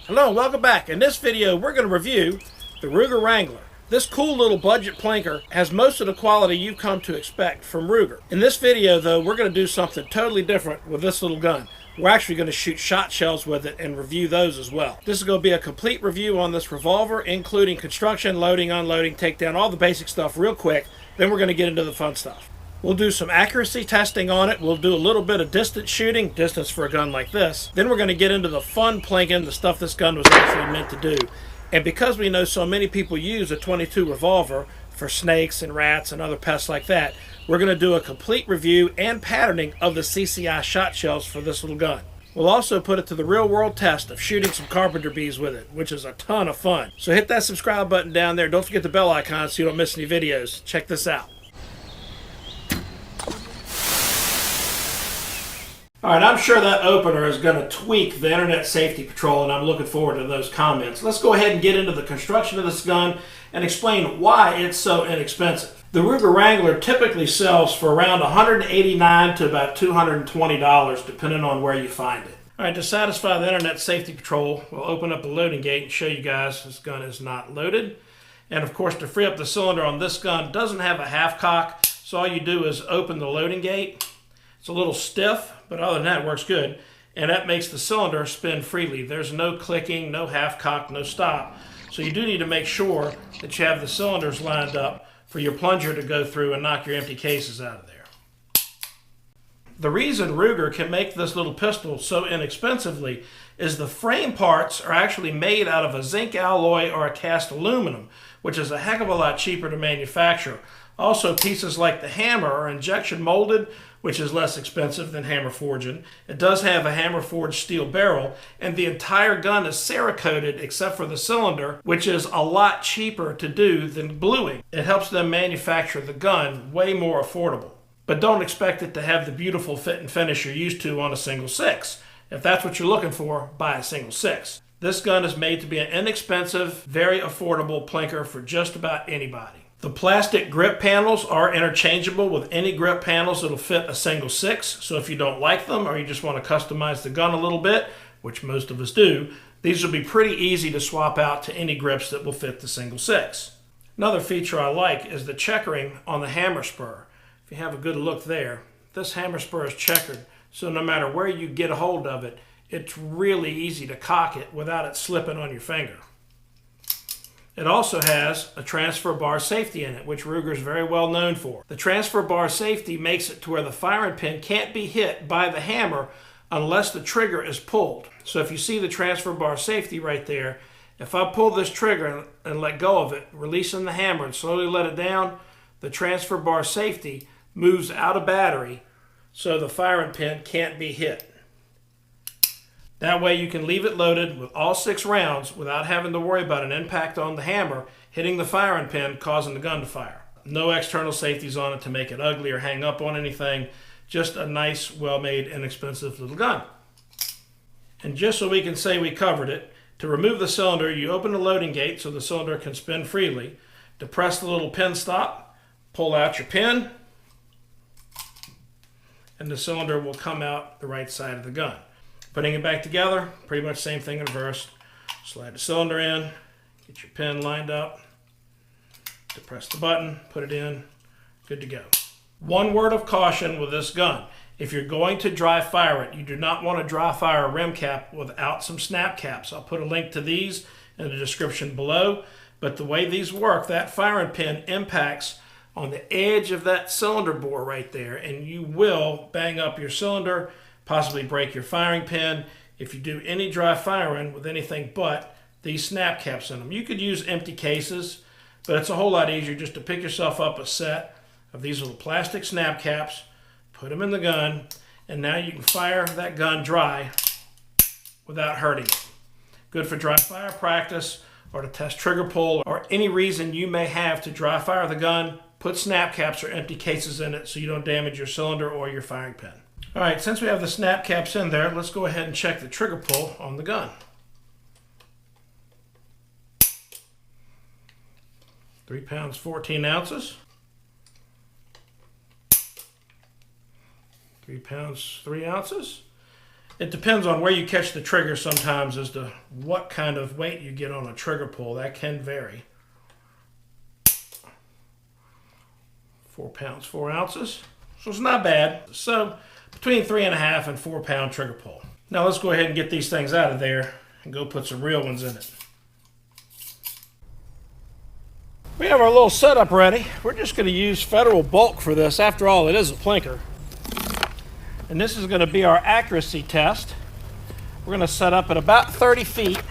Hello and welcome back. In this video we're going to review the Ruger Wrangler. This cool little budget plinker has most of the quality you've come to expect from Ruger. In this video though, we're going to do something totally different with this little gun. We're actually going to shoot shot shells with it and review those as well. This is going to be a complete review on this revolver, including construction, loading, unloading, takedown, all the basic stuff real quick. Then we're going to get into the fun stuff. We'll do some accuracy testing on it. We'll do a little bit of distance shooting, distance for a gun like this. Then we're going to get into the fun plinking, the stuff this gun was actually meant to do. And because we know so many people use a .22 revolver for snakes and rats and other pests like that, we're going to do a complete review and patterning of the CCI shot shells for this little gun. We'll also put it to the real world test of shooting some Carpenter Bees with it, which is a ton of fun. So hit that subscribe button down there. Don't forget the bell icon so you don't miss any videos. Check this out. Alright, I'm sure that opener is going to tweak the Internet Safety Patrol, and I'm looking forward to those comments. Let's go ahead and get into the construction of this gun and explain why it's so inexpensive. The Ruger Wrangler typically sells for around $189 to about $220, depending on where you find it. Alright, to satisfy the Internet Safety Patrol, we'll open up the loading gate and show you guys this gun is not loaded. And of course, to free up the cylinder on this gun, it doesn't have a half cock, so all you do is open the loading gate. It's a little stiff, but other than that, it works good. And that makes the cylinder spin freely. There's no clicking, no half cock, no stop. So you do need to make sure that you have the cylinders lined up for your plunger to go through and knock your empty cases out of there. The reason Ruger can make this little pistol so inexpensively is the frame parts are actually made out of a zinc alloy or a cast aluminum, which is a heck of a lot cheaper to manufacture. Also, pieces like the hammer are injection molded, which is less expensive than hammer forging. It does have a hammer forged steel barrel, and the entire gun is Cerakoted except for the cylinder, which is a lot cheaper to do than bluing. It helps them manufacture the gun way more affordable. But don't expect it to have the beautiful fit and finish you're used to on a single 6. If that's what you're looking for, buy a single 6. This gun is made to be an inexpensive, very affordable plinker for just about anybody. The plastic grip panels are interchangeable with any grip panels that'll fit a single 6. So if you don't like them or you just want to customize the gun a little bit, which most of us do, these will be pretty easy to swap out to any grips that will fit the single 6. Another feature I like is the checkering on the hammer spur. If you have a good look there, this hammer spur is checkered, so no matter where you get a hold of it, it's really easy to cock it without it slipping on your finger. It also has a transfer bar safety in it, which Ruger is very well known for. The transfer bar safety makes it to where the firing pin can't be hit by the hammer unless the trigger is pulled. So if you see the transfer bar safety right there, if I pull this trigger and let go of it, releasing the hammer and slowly let it down, the transfer bar safety moves out of battery so the firing pin can't be hit. That way you can leave it loaded with all 6 rounds without having to worry about an impact on the hammer hitting the firing pin causing the gun to fire. No external safeties on it to make it ugly or hang up on anything. Just a nice, well-made, inexpensive little gun. And just so we can say we covered it, to remove the cylinder, you open the loading gate so the cylinder can spin freely. To press the little pin stop, pull out your pin, and the cylinder will come out the right side of the gun. Putting it back together, pretty much same thing in reverse. Slide the cylinder in, get your pin lined up, depress the button, put it in, good to go. One word of caution with this gun. If you're going to dry fire it, you do not want to dry fire a rim cap without some snap caps. I'll put a link to these in the description below. But the way these work, that firing pin impacts on the edge of that cylinder bore right there, and you will bang up your cylinder, possibly break your firing pin if you do any dry firing with anything but these snap caps in them. You could use empty cases, but it's a whole lot easier just to pick yourself up a set of these little plastic snap caps, put them in the gun, and now you can fire that gun dry without hurting it. Good for dry fire practice or to test trigger pull or any reason you may have to dry fire the gun. Put snap caps or empty cases in it so you don't damage your cylinder or your firing pin. Alright, since we have the snap caps in there, let's go ahead and check the trigger pull on the gun. 3 pounds, 14 ounces. 3 pounds, 3 ounces. It depends on where you catch the trigger sometimes as to what kind of weight you get on a trigger pull. That can vary. 4 pounds, 4 ounces. So it's not bad. So between 3.5 and 4 pound trigger pull. Now let's go ahead and get these things out of there and go put some real ones in it. We have our little setup ready. We're just going to use Federal bulk for this. After all, it is a plinker. And this is going to be our accuracy test. We're going to set up at about 30 feet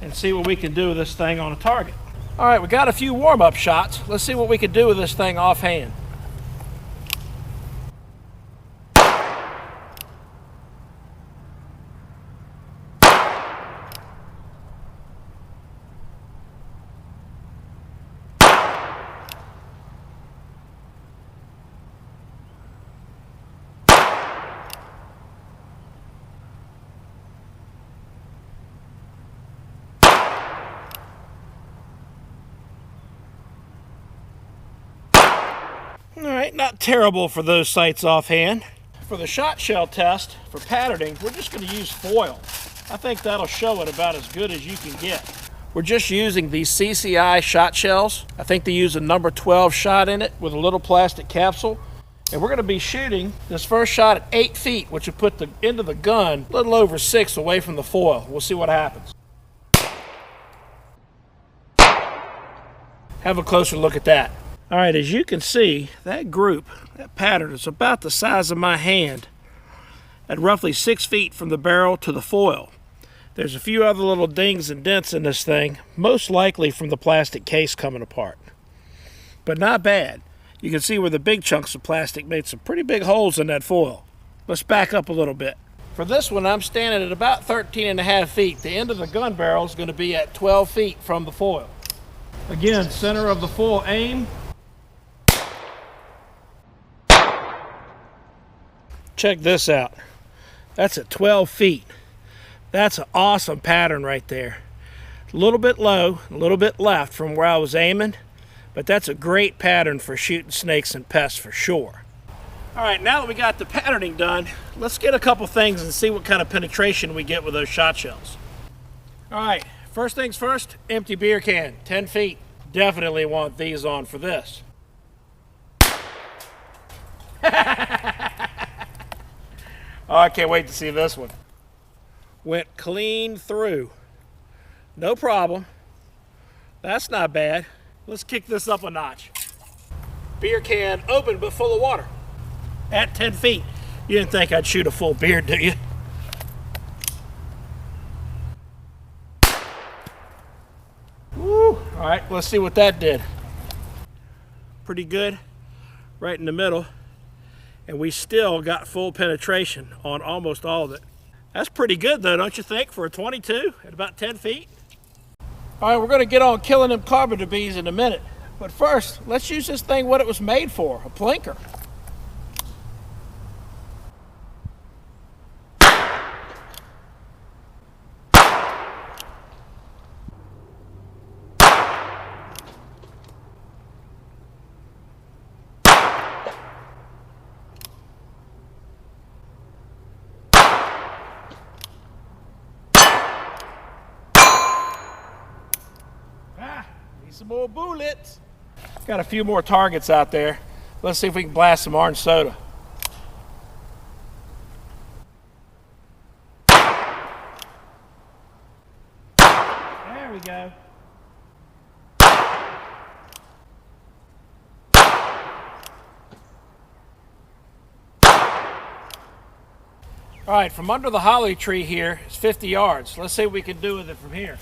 and see what we can do with this thing on a target. All right, we got a few warm-up shots. Let's see what we can do with this thing offhand. All right, not terrible for those sights offhand. For the shot shell test, for patterning, we're just going to use foil. I think that'll show it about as good as you can get. We're just using these CCI shot shells. I think they use a number 12 shot in it with a little plastic capsule. And we're going to be shooting this first shot at 8 feet, which will put the end of the gun a little over 6 away from the foil. We'll see what happens. Have a closer look at that. All right, as you can see, that group, that pattern is about the size of my hand at roughly 6 feet from the barrel to the foil. There's a few other little dings and dents in this thing, most likely from the plastic case coming apart. But not bad. You can see where the big chunks of plastic made some pretty big holes in that foil. Let's back up a little bit. For this one, I'm standing at about 13.5 feet. The end of the gun barrel is going to be at 12 feet from the foil. Again, center of the foil aim. Check this out. That's at 12 feet. That's an awesome pattern right there. A little bit low, a little bit left from where I was aiming, but that's a great pattern for shooting snakes and pests for sure. All right, now that we got the patterning done, let's get a couple things and see what kind of penetration we get with those shot shells. All right, first things first, empty beer can, 10 feet. Definitely want these on for this. Oh, I can't wait to see this one. Went clean through. No problem. That's not bad. Let's kick this up a notch. Beer can open but full of water. At 10 feet. You didn't think I'd shoot a full beer, do you? Woo! All right, let's see what that did. Pretty good. Right in the middle. And we still got full penetration on almost all of it. That's pretty good though, don't you think, for a 22 at about 10 feet? All right, we're gonna get on killing them Carpenter Bees in a minute. But first, let's use this thing what it was made for, a plinker. Some more bullets. Got a few more targets out there. Let's see if we can blast some orange soda. There we go. All right, from under the holly tree here, it's 50 yards. Let's see what we can do with it from here.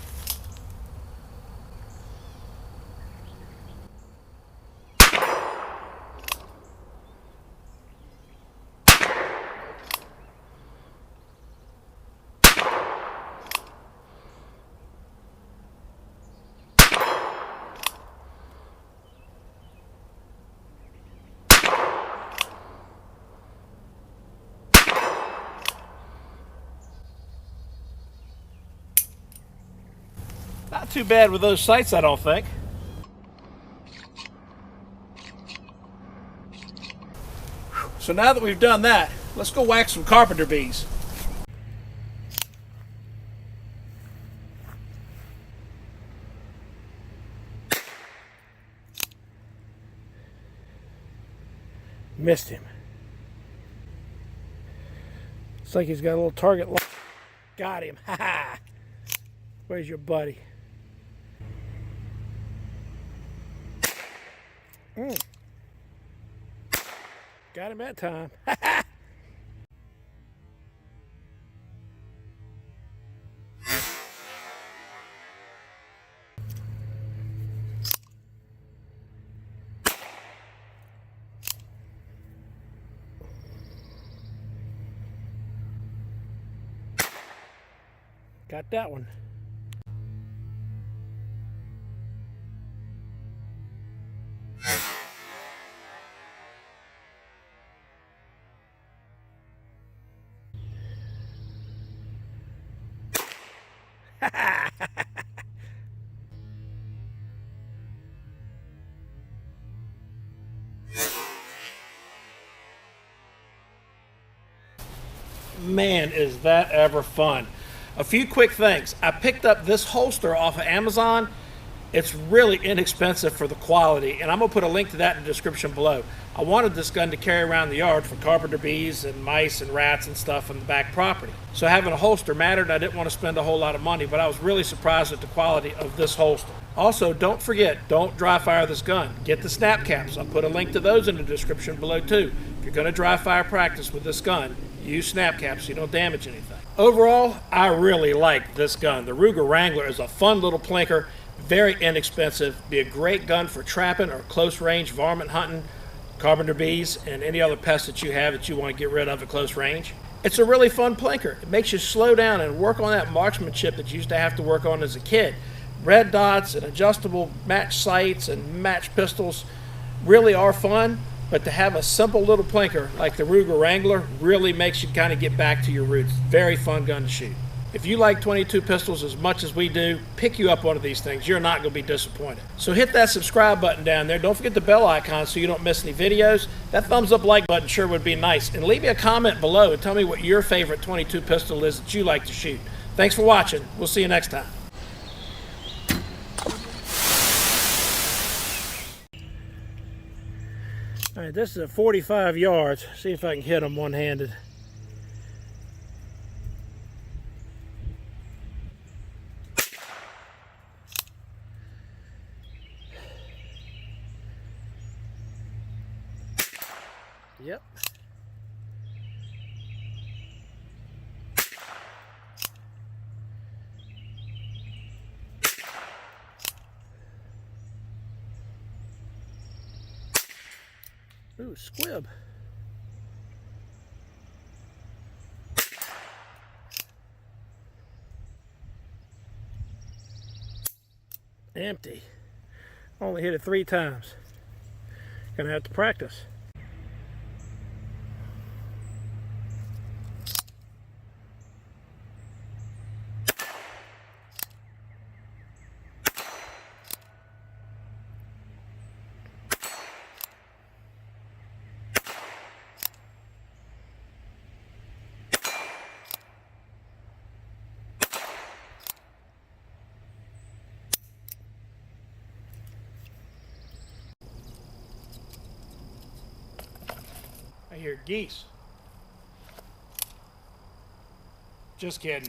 Not too bad with those sights, I don't think. So now that we've done that, let's go whack some Carpenter Bees. Missed him. Looks like he's got a little target lock. Got him. Ha ha. Where's your buddy? Got him that time. Ha ha. Got that one. Man, is that ever fun. A few quick things. I picked up this holster off of Amazon. It's really inexpensive for the quality, and I'm going to put a link to that in the description below. I wanted this gun to carry around the yard for Carpenter Bees and mice and rats and stuff on the back property. So having a holster mattered. I didn't want to spend a whole lot of money, but I was really surprised at the quality of this holster. Also, don't forget, don't dry fire this gun. Get the snap caps. I'll put a link to those in the description below too. If you're going to dry fire practice with this gun, use snap caps so you don't damage anything. Overall, I really like this gun. The Ruger Wrangler is a fun little plinker, very inexpensive, be a great gun for trapping or close range varmint hunting, Carpenter Bees, and any other pests that you have that you want to get rid of at close range. It's a really fun plinker. It makes you slow down and work on that marksmanship that you used to have to work on as a kid. Red dots and adjustable match sights and match pistols really are fun, but to have a simple little plinker like the Ruger Wrangler really makes you kind of get back to your roots. Very fun gun to shoot. If you like 22 pistols as much as we do, pick you up one of these things. You're not going to be disappointed. So hit that subscribe button down there. Don't forget the bell icon so you don't miss any videos. That thumbs up like button sure would be nice. And leave me a comment below and tell me what your favorite 22 pistol is that you like to shoot. Thanks for watching. We'll see you next time. All right, this is a 45 yards. See if I can hit them one-handed. Yep. Ooh, squib. Empty. Only hit it 3 times. Gonna have to practice. I hear geese. Just kidding.